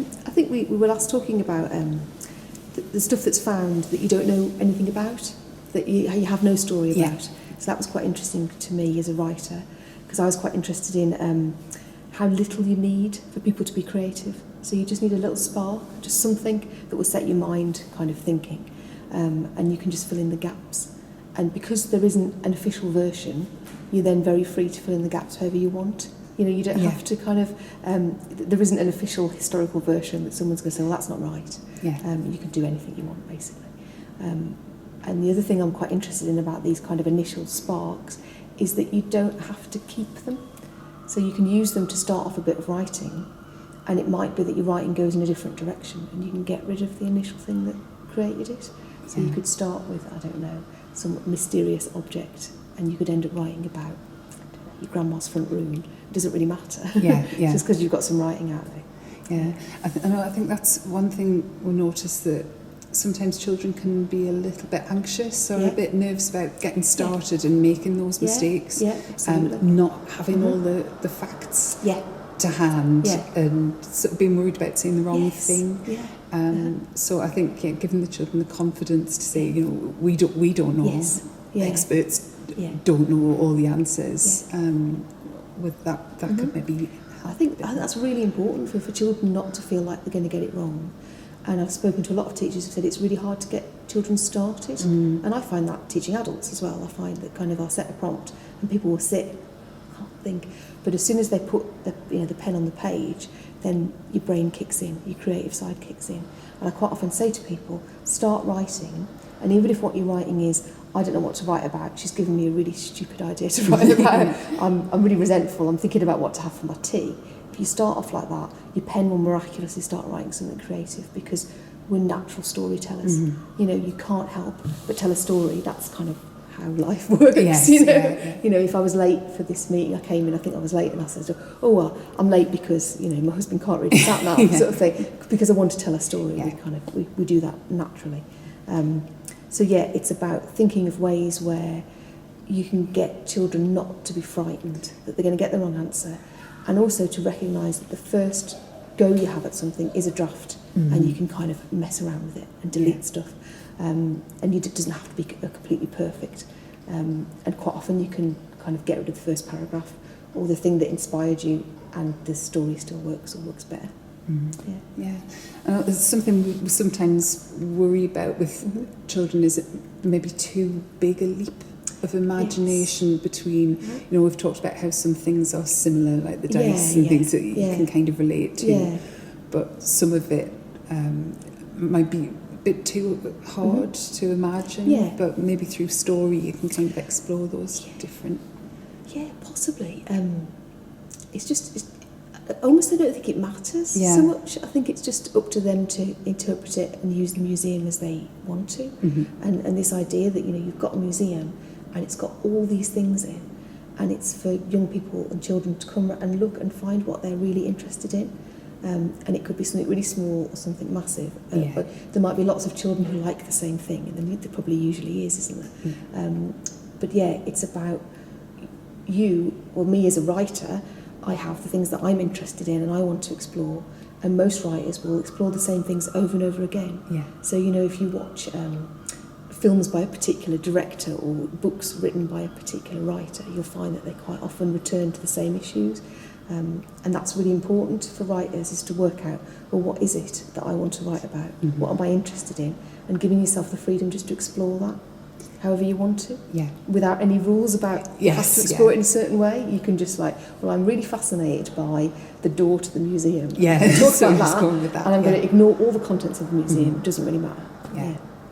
I think we were last talking about the stuff that's found that you don't know anything about, that you have no story about. Yeah. So that was quite interesting to me as a writer, because I was quite interested in how little you need for people to be creative. So you just need a little spark, just something that will set your mind kind of thinking, and you can just fill in the gaps. And because there isn't an official version, you're then very free to fill in the gaps however you want. You know, you don't have to kind of, there isn't an official historical version that someone's going to say, well, that's not right. Yeah. You can do anything you want, basically. And the other thing I'm quite interested in about these kind of initial sparks is that you don't have to keep them. So you can use them to start off a bit of writing, and it might be that your writing goes in a different direction, and you can get rid of the initial thing that created it. So you could start with, I don't know, some mysterious object, and you could end up writing about your grandma's front room. It doesn't really matter. Yeah. Just because you've got some writing out there. Yeah, I think that's one thing we notice, that sometimes children can be a little bit anxious or a bit nervous about getting started and making those mistakes, absolutely. not having all the facts to hand, and sort of being worried about saying the wrong thing. So I think giving the children the confidence to say, you know, we don't know. Experts don't know all the answers. With that could maybe help. I think that's really important for children not to feel like they're going to get it wrong. And I've spoken to a lot of teachers who said it's really hard to get children started. And I find that teaching adults as well. I find that kind of I'll set a prompt and people will sit, can't think. But as soon as they put the pen on the page, then your brain kicks in, your creative side kicks in. And I quite often say to people, start writing, and even if what you're writing is, I don't know what to write about, she's given me a really stupid idea to write about, I'm really resentful, I'm thinking about what to have for my tea. If you start off like that, your pen will miraculously start writing something creative, because we're natural storytellers. You know, you can't help but tell a story. That's kind of how life works. You know, if I was late for this meeting, I came in, I think I was late, and I said, oh well, I'm late because, you know, my husband can't read that now, sort of thing, because I want to tell a story. We do that naturally. So it's about thinking of ways where you can get children not to be frightened that they're going to get the wrong answer, and also to recognise that the first go you have at something is a draft, and you can kind of mess around with it and delete stuff, and it doesn't have to be completely perfect, and quite often you can kind of get rid of the first paragraph or the thing that inspired you, and the story still works or works better. There's something we sometimes worry about with children, is it maybe too big a leap of imagination between, you know, we've talked about how some things are similar, like the dice and things that you can kind of relate to, but some of it might be a bit too hard to imagine, but maybe through story you can kind of explore those different... Possibly. It's almost, I don't think it matters so much. I think it's just up to them to interpret it and use the museum as they want to. And this idea that, you know, you've got a museum and it's got all these things in, and it's for young people and children to come and look and find what they're really interested in. And it could be something really small or something massive. But there might be lots of children who like the same thing, and there probably usually is, isn't there? But it's about you, or me as a writer. I have the things that I'm interested in and I want to explore, and most writers will explore the same things over and over again. So, you know, if you watch films by a particular director or books written by a particular writer, you'll find that they quite often return to the same issues, and that's really important for writers, is to work out, well, what is it that I want to write about? What am I interested in? And giving yourself the freedom just to explore that however you want to, without any rules about you have to explore it in a certain way. You can just like, well, I'm really fascinated by the door to the museum. Talk about that, and I'm going to ignore all the contents of the museum. It doesn't really matter.